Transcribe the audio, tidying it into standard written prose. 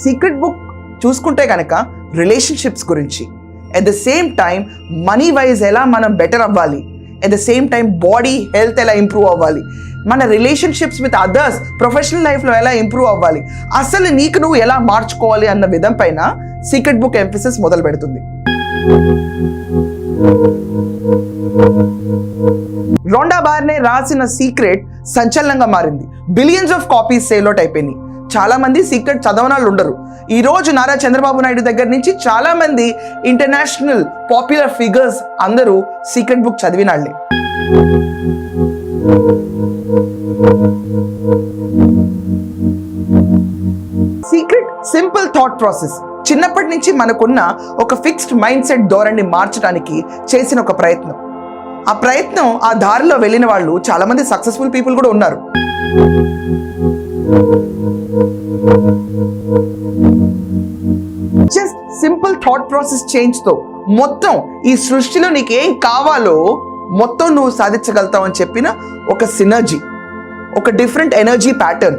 Secret book చూసుకుంటే కనుక relationships గురించి, at the same time money wise ఎలా మనం బెటర్ అవ్వాలి, at the same time body health ఎలా ఇంప్రూవ్ అవ్వాలి, మన రిలేషన్షిప్స్ విత్ అదర్స్ ప్రొఫెషనల్ లైఫ్లో ఎలా ఇంప్రూవ్ అవ్వాలి, అసలు నీకు నువ్వు ఎలా మార్చుకోవాలి అన్న విధం పైన సీక్రెట్ బుక్ ఎంఫసిస్ మొదలు పెడుతుంది. రొండా బార్నే రాసిన సీక్రెట్ సంచలనంగా మారింది. Billions of copies sale out అయిపోయినాయి. చాలా మంది సీక్రెట్ చదవనాళ్ళు ఉండరు. ఈ రోజు నారా చంద్రబాబు నాయుడు దగ్గర నుంచి చాలా మంది ఇంటర్నేషనల్ పాపులర్ ఫిగర్స్ అందరూ సీక్రెట్ బుక్ చదివినాళ్లే. Secret simple thought process. చిన్నప్పటి నుంచి మనకున్న ఒక ఫిక్స్డ్ మైండ్ సెట్ ధోరణి మార్చడానికి చేసిన ఒక ప్రయత్నం. ఆ ప్రయత్నం, ఆ దారిలో వెళ్ళిన వాళ్ళు చాలా మంది సక్సెస్ఫుల్ పీపుల్ కూడా ఉన్నారు. Just simple thought process change తో మొత్తం ఈ సృష్టిలో నీకేం కావాలో మొత్తం నువ్వు సాధించగలుగుతావు అని చెప్పిన ఒక సినర్జీ, ఒక డిఫరెంట్ ఎనర్జీ ప్యాటర్న్.